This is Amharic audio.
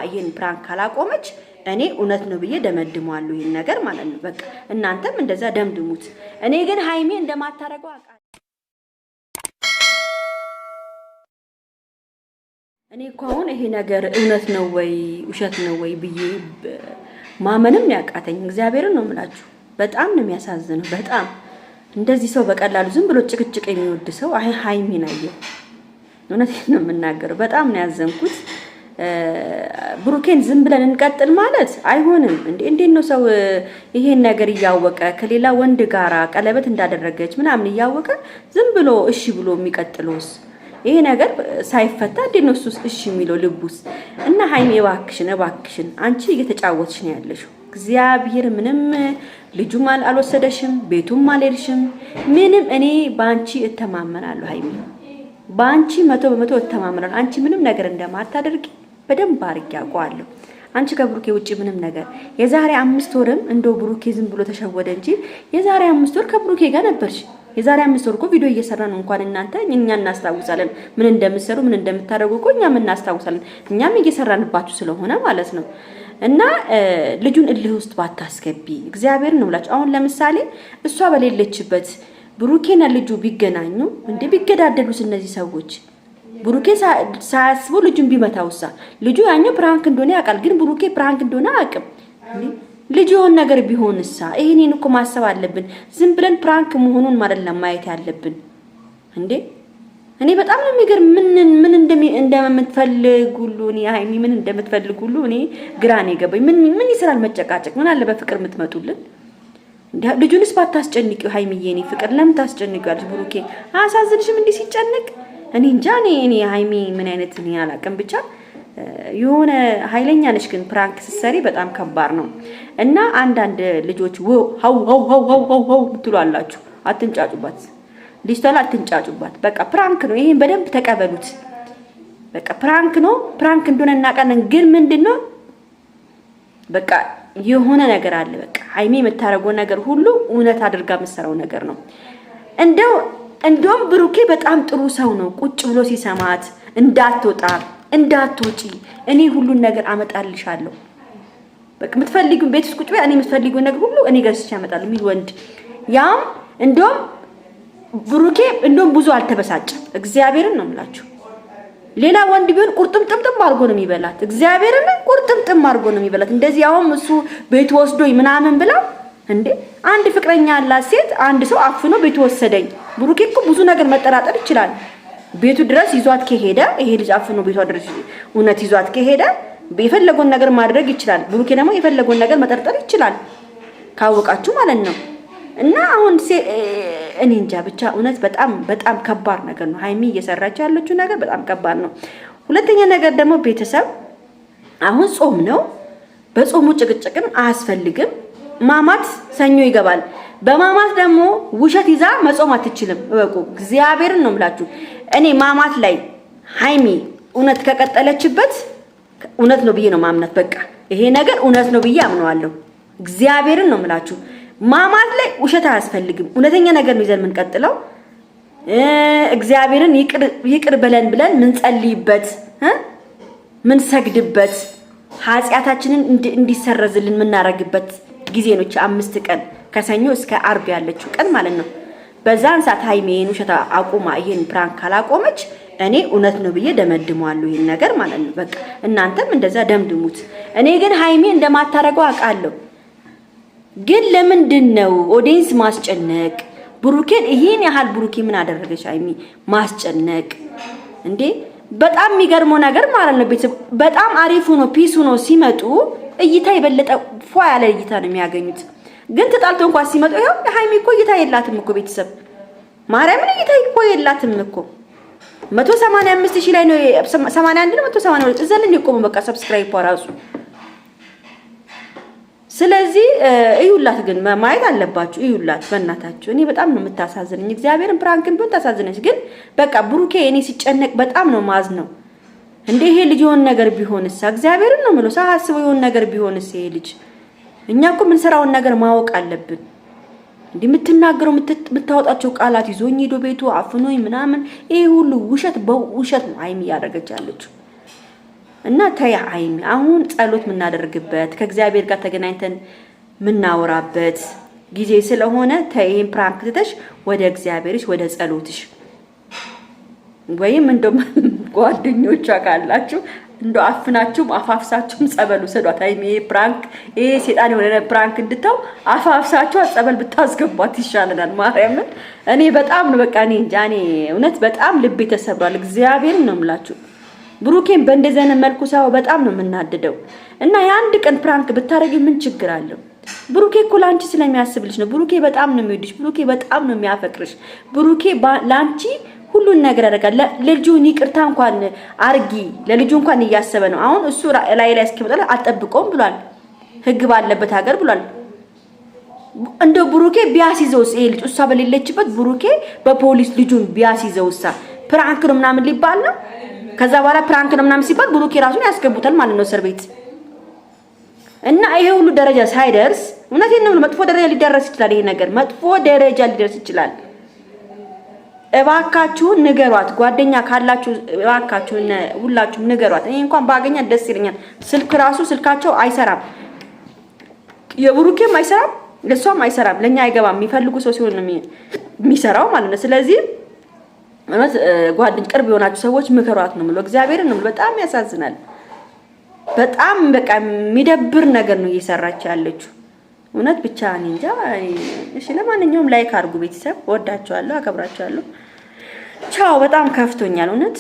ይሄን ፕራንክ ካላቆመች እኔ እውነት ነው ብዬ ደመድማለሁ ይሄን ነገር ማለት ነው በቃ እናንተም እንደዛ ደምድሙት እኔ ግን ሃይሚ እንደማታረገው አቃ እኔ እኮ አሁን ይሄ ነገር እውነት ነው ወይ ውሸት ነው ወይ ብዬ ማመንም ያቃተኝ እግዚአብሔርን ነው የምላችሁ በጣም ነው የሚያሳዝነው በጣም እንደዚህ ሰው በቀላሉ ዝም ብሎ ጭቅጭቅ የሚወድ ሰው ሃይሚን አየው እውነቴን ነው የምናገረው በጣም ነው ያዘንኩት ብሩኬን ዝም ብለን እንቀጥል ማለት አይሆንም እንዴ ነው ሰው ይሄን ነገር ያወቀ ከሌላ ወንድ ጋራ ቀለበት እንዳደረገች ምናምን ያወቀ ዝም ብሎ እሺ ብሎ የሚቀጥለውስ ይሄ ነገር ሳይፈታ እንዴ ነው እሱስ እሺ የሚለው ልቡስ እና ሃይሚ እባክሽን አንቺ እየተጫወትሽ ነው ያለሽው እግዚአብሔር ምንም ልጁም አልወሰደሽም ቤቱም አልሄድሽም ምንም እኔ ባንቺ እተማመናለሁ ሃይሚ ባንቺ 100% እተማመናለሁ አንቺ ምንም ነገር እንደማታደርጊ በደንብ አርግ ያውቃለሁ አንቺ ከብሩኬ ውጪ ምንም ነገር የዛሬ 5 ወርም እንደው ብሩኬ ዝም ብሎ ተሸወደ እንጂ የዛሬ 5 ወር ከብሩኬ ጋር ነበርሽ የዛሬ 5 ወር እኮ ቪዲዮ እየሰራን እንኳን እናንተ እኛ እናስተዋውሳለን ምን እንደምትሰሩ ምን እንደምታደርጉ እኮ እኛም እናስተዋውሳለን እኛም እየሰራንባችሁ ስለሆነ ማለት ነው እና ልጁን እልህ ውስጥ ባታስገቢ እግዚአብሔር ነው ብላችሁ አሁን ለምሳሌ እሷ በሌለችበት ብሩኬና ልጁ ቢገናኙ እንዴ ቢገዳደሉስ እነዚህ ሰዎች ብሩኬ ሳያስቡ ልጁን ቢመታውሳ ልጁ ያኛው ፕራንክ እንደሆነ ያውቃል ግን ብሩኬ ፕራንክ እንደሆነ አያውቅም እንዴ ልጁ የሆነ ነገር ቢሆንሳ ይሄንን እኮ ማሰብ አለብን ዝም ብለን ፕራንክ መሆኑን ማለት ለማየት ያለብን እንዴ እኔ በጣም ነው የሚገርም ምን እንደምትፈልጉሉ እኔ ሃይሚ ምን እንደምትፈልጉሉ እኔ ግራኔ ገባኝ ምን ይሰራል መጨቃጨቅ ምን አለ በፍቅር የምትመጡልን ልጁንስ ባታስጨንቂው ሃይሚዬ እኔ ፍቅር ለምን ታስጨንቂዋለሽ ብሩኬ አሳዝንሽም እንዴ ሲጨነቅ እኔ እንጃ እኔ ሃይሚ ምን አይነት እኔ አላቀም ብቻ የሆነ ኃይለኛ ነሽ ግን ፕራንክ ሲሰሪ በጣም ከባድ ነው እና አንዳንድ ልጆች ሃው ትሏላችሁ አትንጫጩባት ዲጂታል አትንጫጩባት በቃ ፕራንክ ነው ይሄን በደንብ ተቀበሉት በቃ ፕራንክ ነው ፕራንክ እንደሆነ እናቀነን ግን ምንድነው በቃ የሆነ ነገር አለ በቃ ሃይሚ የምታረገው ነገር ሁሉ እውነት አድርጋ መስራው ነገር ነው እንደውም ብሩኬ በጣም ጥሩ ሰው ነው ቁጭ ብሎ ሲሰማት እንዳትወጪ እኔ ሁሉን ነገር አመጣልሻለሁ በቃ የምትፈልጊው ቤት ውስጥ ቁጭ በይ እኔ የምትፈልጊው ነገር ሁሉ እኔ ገዝቼ አመጣለሁ የሚል ወንድ ያም እንደውም ብሩኬ እንደውም ብዙ አልተበሳጨም እግዚአብሔርን ነው የምላችሁ ሌላ ወንድ ቢሆን ቁርጥምጥም አድርጎ ነው የሚበላት እግዚአብሔርን ቁርጥምጥም አድርጎ ነው የሚበላት እንደዚህ አሁን እሱ ቤት ወስዶኝ ምናምን ብላ እንዴ አንድ ፍቅረኛ ያላት ሴት አንድ ሰው አፍኖ ቤት ወሰደኝ ብሩኬ እኮ ብዙ ነገር መጠራጠር ይችላል ቤቱ ድረስ ይዟት ከሄደ ይሄ ልጅ አፍኖ ቤቷ ድረስ እውነት ይዟት ከሄደ በፈለገውን ነገር ማድረግ ይችላል ብሩኬ ደግሞ የፈለገውን ነገር መጠርጠር ይችላል ካወቃችሁ ማለት ነው እና አሁን እኔ እንጃ ብቻ እውነት በጣም ከባድ ነገር ነው ሃይሚ እየሰራች ያለችው ነገር በጣም ከባድ ነው ሁለተኛ ነገር ደግሞ ቤተሰብ አሁን ጾም ነው በጾሙ ጭቅጭቅም አያስፈልግም ማማት ሰኞ ይገባል በማማት ደግሞ ውሸት ይዛ መጾም አትችልም ወቁ እግዚአብሔርን ነው የምላችሁ እኔ ማማት ላይ ሃይሚ እውነት ከቀጠለችበት እውነት ነው ብዬ ነው ማምናት በቃ ይሄ ነገር እውነት ነው ብዬ አምነዋለሁ እግዚአብሔርን ነው የምላችሁ ማማት ላይ ውሸት አያስፈልግም እውነተኛ ነገር ነው ይዘን የምንቀጥለው እግዚአብሔርን ይቅር ብለን ምን ጸልይበት ምን ሰግድበት ኃጢያታችንን እንዲሰረዝልን ምናረግበት ጊዜ ነው 5 ቀን ከሰኞ እስከ አርብ ያለችው ቀን ማለት ነው በዛን ሰዓት ሃይሚን ውሸታ አቁማ ይሄን ፕራንክ ካላቆመች እኔ እውነት ነው ብዬ ደመድማለሁ ይሄን ነገር ማለት ነው በቃ እናንተም እንደዛ ደምድሙት እኔ ግን ሃይሚ እንደማታረገው አቃለሁ ግን ለምንድነው ኦዲየንስ ማስጨነቅ ብሩኬን ይሄን ያህል ብሩኬ ምን አደረገች ሃይሚ ማስጨነቅ እንዴ በጣም የሚገርመው ነገር ማለት ነው ቤተሰብ በጣም አሪፍ ሆኖ ፒስ ሆኖ ሲመጡ እይታ ይበለጠ ፏ ያለ እይታ ነው የሚያገኙት ግን ተጣልቶ እንኳን ሲመጡ ይሄው ሃይሚ እኮ እይታ የላትም እኮ ቤተሰብ ማርያምን እይታ እኮ የላትም እኮ 185000 ላይ ነው 81 ነው 182 እዛ ላይ ቆሞ በቃ ሰብስክራይብ ራሱ ስለዚህ እዩላት ግን ማየት አለባችሁ እዩላት በእናታችሁ እኔ በጣም ነው የምታሳዝነኝ እግዚአብሔርን ፕራንክን ቢሆን ታሳዝነኝ ግን በቃ ብሩኬ እኔ ሲጨነቅ በጣም ነው ማዝነው እንዴ ይሄ ልጅ የሆነ ነገር ቢሆንስ እግዚአብሔርን ነው ማለት ሳስበው የሆነ ነገር ቢሆንስ ይሄ ልጅ እኛ እኮ ምን ሰራውን ነገር ማወቅ አለብን እንዴ የምትናገረው የምታወጣቸው ቃላት ይዞኝ ሄዶ ቤቱ አፍኖኝ ምናምን ይሄ ሁሉ ውሸት በውሸት ነው ሃይሚ ያደረገች ያለችው እና ተይ ሀይሚ አሁን ጸሎት የምናደርግበት ከእግዚአብሔር ጋር ተገናኝተን የምናወራበት ጊዜ ስለሆነ ተይን ፕራንክ ትተሽ ወደ እግዚአብሔርሽ ወደ ጸሎትሽ ወይም እንደው ጓደኞቿ ካላችሁ እንደው አፍናችሁም አፋፍሳችሁም ጸበሉ ሰዷት። ሀይሚ ፕራንክ ሴጣን የሆነ ፕራንክ እንድታው አፋፍሳችሁ ጸበል ብታስገቧት ይሻለናል። ማርያምን እኔ በጣም ነው በቃ እኔ እንጃ እኔ እውነት በጣም ልቤ ተሰብሯል። እግዚአብሔርን ነው የምላችሁ። ብሩኬን በእንደዚህ አይነት መልኩ ሳው በጣም ነው የምናደደው። እና የአንድ ቀን ፕራንክ ብታረጊ ምን ችግር አለው? ብሩኬ እኮ ላንቺ ስለሚያስብልሽ ነው። ብሩኬ በጣም ነው የሚወድሽ። ብሩኬ በጣም ነው የሚያፈቅርሽ። ብሩኬ ላንቺ ሁሉን ነገር ያደርጋል። ለልጁን ይቅርታ እንኳን አርጊ ለልጁ እንኳን እያሰበ ነው። አሁን እሱ ላይ እስኪመጣ አልጠብቀውም ብሏል። ህግ ባለበት ሀገር ብሏል። እንደው ብሩኬ ቢያስይዘውስ ይሄ ልጅ እሷ በሌለችበት ብሩኬ በፖሊስ ልጁን ቢያስይዘውሳ ፕራንክ ነው ምናምን ሊባል ነው። ከዛ በኋላ ፕራንክ ነው ምናምን ሲባል ብሩኬ ራሱን ያስገቡታል ማለት ነው እስር ቤት። እና ይሄ ሁሉ ደረጃ ሳይደርስ እውነቴን ነው መጥፎ ደረጃ ሊደርስ ይችላል። ይሄ ነገር መጥፎ ደረጃ ሊደርስ ይችላል። እባካችሁን ንገሯት። ጓደኛ ካላችሁ እባካችሁን ሁላችሁም ንገሯት። እኔ እንኳን ባገኛ ደስ ይለኛል። ስልክ ራሱ ስልካቸው አይሰራም። የብሩኬም አይሰራም፣ ለሷም አይሰራም። ለኛ አይገባም። የሚፈልጉ ሰው ሲሆን ነው የሚሰራው ማለት ነው። ስለዚህ ማለት ጓደኛ ቅርብ የሆናችሁ ሰዎች ምከሯት ነው የምለው። እግዚአብሔርን ነው በጣም ያሳዝናል። በጣም በቃ የሚደብር ነገር ነው እየሰራች ያለችው። እውነት ብቻ እኔ እንጃ። እሺ ለማንኛውም ላይክ አድርጉ ቤተሰብ። ወዳችኋለሁ፣ አከብራችኋለሁ። ቻው። በጣም ከፍቶኛል እውነት።